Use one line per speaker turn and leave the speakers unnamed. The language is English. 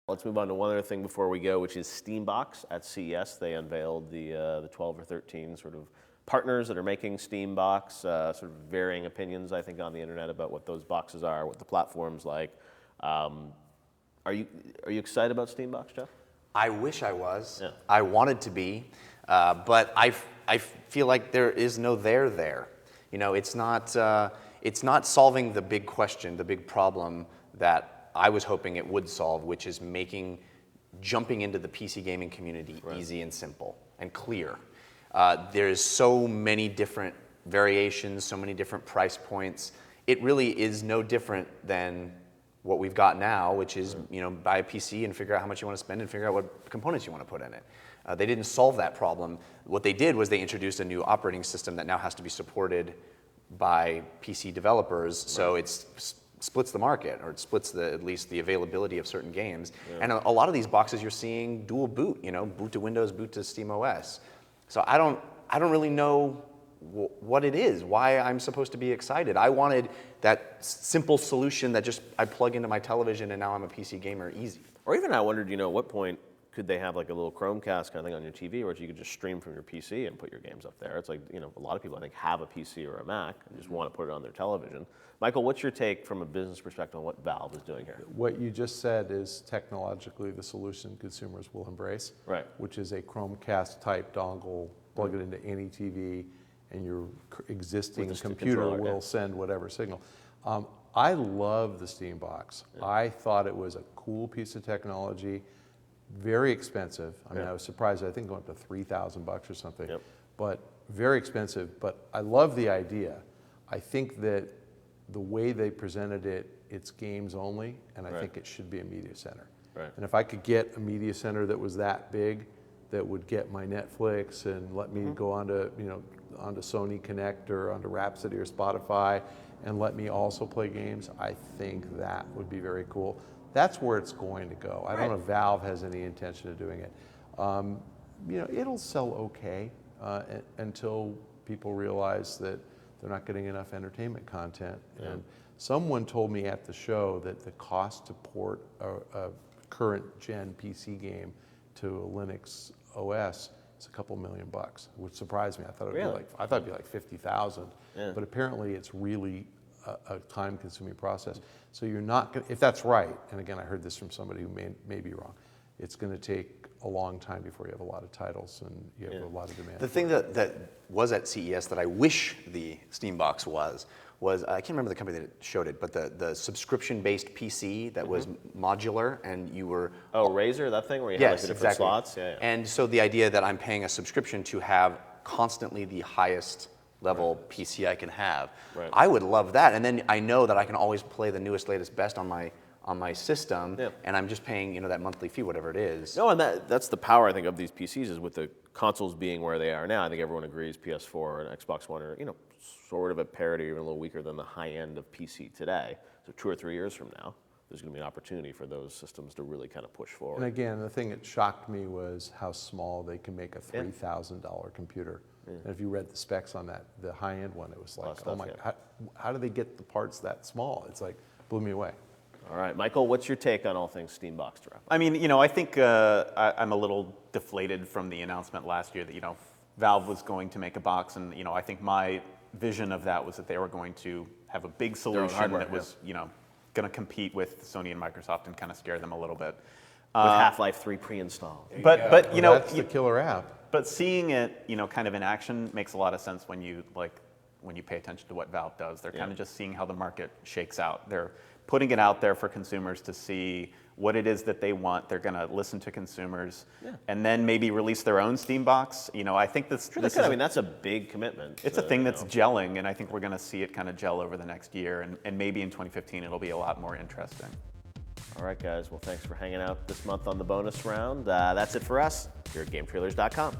Let's move on to one other thing before we go, which is Steambox. At CES, they unveiled the 12 or 13 sort of partners that are making Steambox, sort of varying opinions, I think, on the internet about what those boxes are, what the platform's like. Are you excited about Steambox, Jeff?
I wish I was.
Yeah.
I wanted to be, but I feel like there is no there. You know, it's not solving the big question, the big problem that I was hoping it would solve, which is making jumping into the PC gaming community easy and simple and clear. There's so many different variations, so many different price points. It really is no different than what we've got now, which is, you know, buy a PC and figure out how much you want to spend and figure out what components you want to put in it. They didn't solve that problem. What they did was they introduced a new operating system that now has to be supported by PC developers, so it's splits the market, or it splits at least the availability of certain games. And a lot of these boxes you're seeing dual boot, you know, boot to Windows, boot to SteamOS. So I don't really know what it is, why I'm supposed to be excited. I wanted that simple solution that just I plug into my television and now I'm a PC gamer easy.
Or even I wondered, you know, at what point could they have like a little Chromecast kind of thing on your TV, or you could just stream from your PC and put your games up there? It's like, you know, a lot of people I think have a PC or a Mac and just want to put it on their television. Michael, what's your take from a business perspective on what Valve is doing here?
What you just said is technologically the solution consumers will embrace,
right?
Which is a Chromecast type dongle, plug it into any TV, and your existing computer will send whatever signal. I love the Steambox. Yeah. I thought it was a cool piece of technology, very expensive. I mean, I was surprised. I think going up to $3,000 or something, but very expensive. But I love the idea. I think that the way they presented it, it's games only, and I think it should be a media center.
Right.
And if I could get a media center that was that big, that would get my Netflix and let me go onto, you know, onto Sony Connect or onto Rhapsody or Spotify, and let me also play games, I think that would be very cool. That's where it's going to go. I don't know if Valve has any intention of doing it. You know, it'll sell okay until people realize that they're not getting enough entertainment content. Yeah. And someone told me at the show that the cost to port a current gen PC game to a Linux OS is a couple $1 million, which surprised me. I thought it'd be like 50,000. Yeah. But apparently it's really a time-consuming process. So you're not gonna, if that's right, and again I heard this from somebody who may be wrong, it's going to take a long time before you have a lot of titles and you have a lot of demand.
The thing that was at CES that I wish the Steambox was I can't remember the company that showed it, but the subscription-based PC that was modular, and you were
Razer, that thing where you have like the different slots. Yeah.
And so the idea that I'm paying a subscription to have constantly the highest level PC I can have, I would love that. And then I know that I can always play the newest, latest, best on my system, and I'm just paying, you know, that monthly fee, whatever it is.
No, and that's the power I think of these PCs is with the consoles being where they are now. I think everyone agrees PS4 and Xbox One are, you know, sort of at parity, even a little weaker than the high end of PC today. So 2 or 3 years from now, there's going to be an opportunity for those systems to really kind of push forward.
And again, the thing that shocked me was how small they can make a $3,000 computer. And if you read the specs on that, the high-end one, it was like, oh my, how do they get the parts that small? It's like, blew me away.
All right, Michael, what's your take on all things Steambox to wrap up?
I mean, you know, I think I'm a little deflated from the announcement last year that, you know, Valve was going to make a box, and, you know, I think my vision of that was that they were going to have a big solution that was, you know, going to compete with Sony and Microsoft and kind of scare them a little bit.
With Half-Life 3 pre-installed.
But you know,
that's the killer app.
But seeing it, you know, kind of in action makes a lot of sense when you pay attention to what Valve does. They're kind of just seeing how the market shakes out. They're putting it out there for consumers to see what it is that they want. They're going to listen to consumers and then maybe release their own Steambox. You know, I think this is,
I mean, that's a big commitment.
It's a thing that's gelling, and I think we're going to see it kind of gel over the next year, and maybe in 2015 it'll be a lot more interesting.
All right, guys. Well, thanks for hanging out this month on the bonus round. That's it for us here at GameTrailers.com.